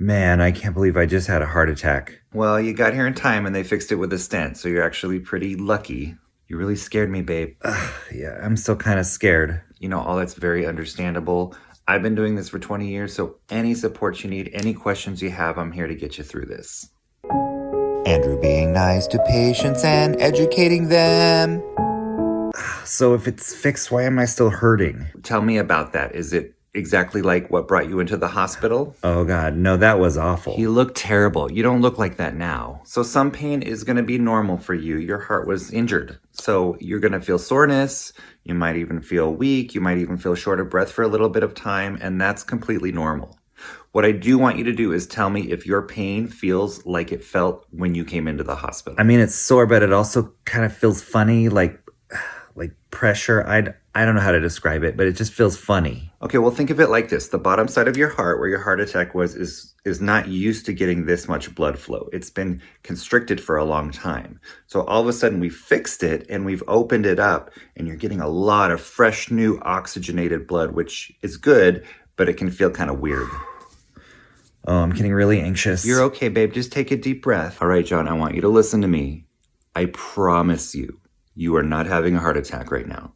Man, I can't believe I just had a heart attack. Well, you got here in time and they fixed it with a stent, so you're actually pretty lucky. You really scared me, babe. Yeah, I'm still kind of scared. All that's very understandable. I've been doing this for 20 years, so any support you need, any questions you have, I'm here to get you through this. Andrew being nice to patients and educating them. So if it's fixed, why am I still hurting? Tell me about that. Is it exactly like what brought you into the hospital? Oh God, no, that was awful. You look terrible. You don't look like that now. So some pain is going to be normal for you. Your heart was injured. So you're going to feel soreness. You might even feel weak. You might even feel short of breath for a little bit of time, and that's completely normal. What I do want you to do is tell me if your pain feels like it felt when you came into the hospital. I mean, it's sore, but it also kind of feels funny, like pressure. I don't know how to describe it, but it just feels funny. Okay, well, think of it like this. The bottom side of your heart, where your heart attack was, is not used to getting this much blood flow. It's been constricted for a long time. So all of a sudden we fixed it and we've opened it up and you're getting a lot of fresh, new oxygenated blood, which is good, but it can feel kind of weird. Oh, I'm getting really anxious. You're okay, babe. Just take a deep breath. All right, John, I want you to listen to me. I promise you, you are not having a heart attack right now.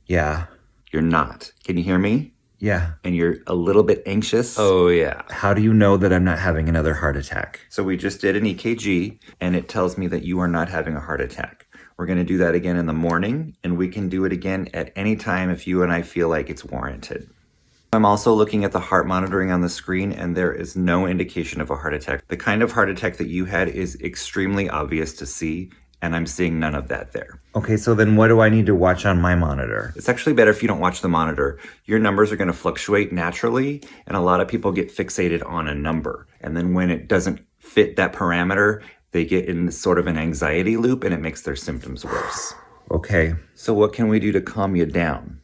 Yeah. You're not. Can you hear me? Yeah. And you're a little bit anxious? Oh, yeah. How do you know that I'm not having another heart attack? So we just did an EKG, and it tells me that you are not having a heart attack. We're going to do that again in the morning, and we can do it again at any time if you and I feel like it's warranted. I'm also looking at the heart monitoring on the screen, and there is no indication of a heart attack. The kind of heart attack that you had is extremely obvious to see, and I'm seeing none of that there. Okay, so then what do I need to watch on my monitor? It's actually better if you don't watch the monitor. Your numbers are going to fluctuate naturally, and a lot of people get fixated on a number. And then when it doesn't fit that parameter, they get in sort of an anxiety loop, and it makes their symptoms worse. Okay. So what can we do to calm you down?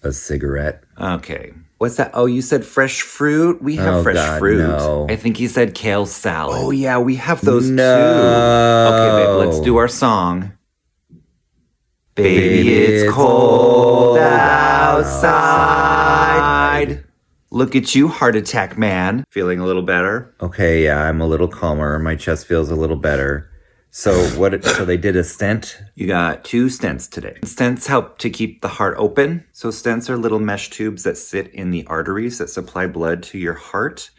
A cigarette. Okay. What's that? Oh, you said fresh fruit? We have fresh fruit. No. I think you said kale salad. Oh, yeah, we have those No. too. Okay, babe, let's do our song. Baby, it's cold outside. Look at you, heart attack man. Feeling a little better? Okay, yeah, I'm a little calmer. My chest feels a little better. So so they did a stent? You got 2 stents today. Stents help to keep the heart open. So stents are little mesh tubes that sit in the arteries that supply blood to your heart,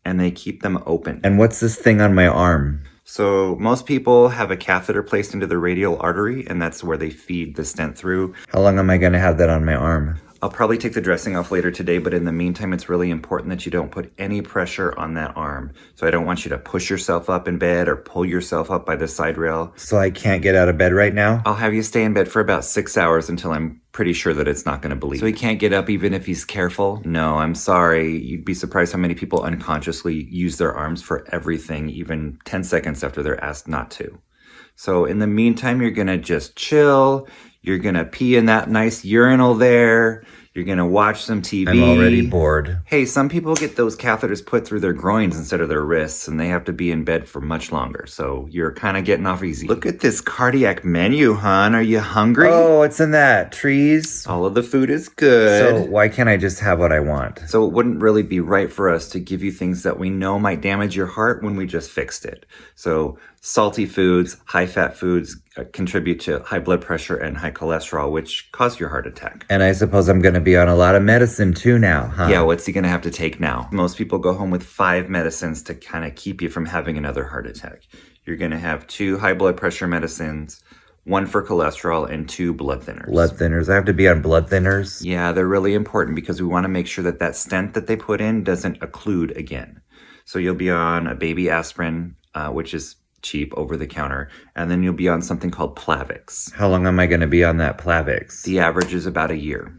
and they keep them open. And what's this thing on my arm? So most people have a catheter placed into the radial artery, and that's where they feed the stent through. How long am I going to have that on my arm? I'll probably take the dressing off later today, but in the meantime, it's really important that you don't put any pressure on that arm. So I don't want you to push yourself up in bed or pull yourself up by the side rail. So I can't get out of bed right now? I'll have you stay in bed for about 6 hours until I'm pretty sure that it's not going to bleed. So he can't get up even if he's careful? No, I'm sorry. You'd be surprised how many people unconsciously use their arms for everything, even 10 seconds after they're asked not to. So in the meantime, you're going to just chill. You're going to pee in that nice urinal there. You're going to watch some TV. I'm already bored. Hey, some people get those catheters put through their groins instead of their wrists, and they have to be in bed for much longer. So you're kind of getting off easy. Look at this cardiac menu, hon. Are you hungry? Oh, what's in that? Trees? All of the food is good. So why can't I just have what I want? So it wouldn't really be right for us to give you things that we know might damage your heart when we just fixed it. So salty foods, high-fat foods contribute to high blood pressure and high cholesterol, which cause your heart attack. And I suppose I'm going to be on a lot of medicine too now, huh? Yeah, what's he going to have to take now? Most people go home with 5 medicines to kind of keep you from having another heart attack. You're going to have 2 high blood pressure medicines, 1 for cholesterol, and 2 blood thinners. Blood thinners. I have to be on blood thinners? Yeah, they're really important because we want to make sure that that stent that they put in doesn't occlude again. So you'll be on a baby aspirin, which is cheap over the counter, and then you'll be on something called Plavix. How long am I going to be on that Plavix? The average is about a year.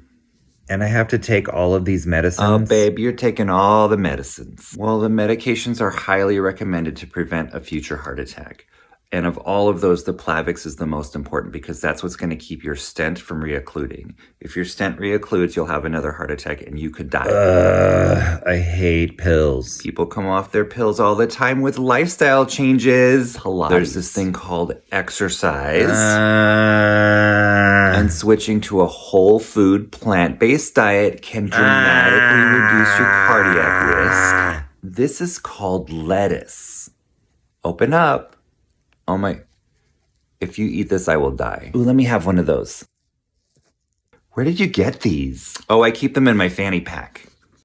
And I have to take all of these medicines? Oh, babe, you're taking all the medicines. Well, the medications are highly recommended to prevent a future heart attack. And of all of those, the Plavix is the most important because that's what's going to keep your stent from reoccluding. If your stent reoccludes, you'll have another heart attack and you could die. I hate pills. People come off their pills all the time with lifestyle changes. Pilates. There's this thing called exercise. And switching to a whole food, plant-based diet can dramatically reduce your cardiac risk. This is called lettuce. Open up. Oh my. If you eat this, I will die. Ooh, let me have one of those. Where did you get these? Oh, I keep them in my fanny pack.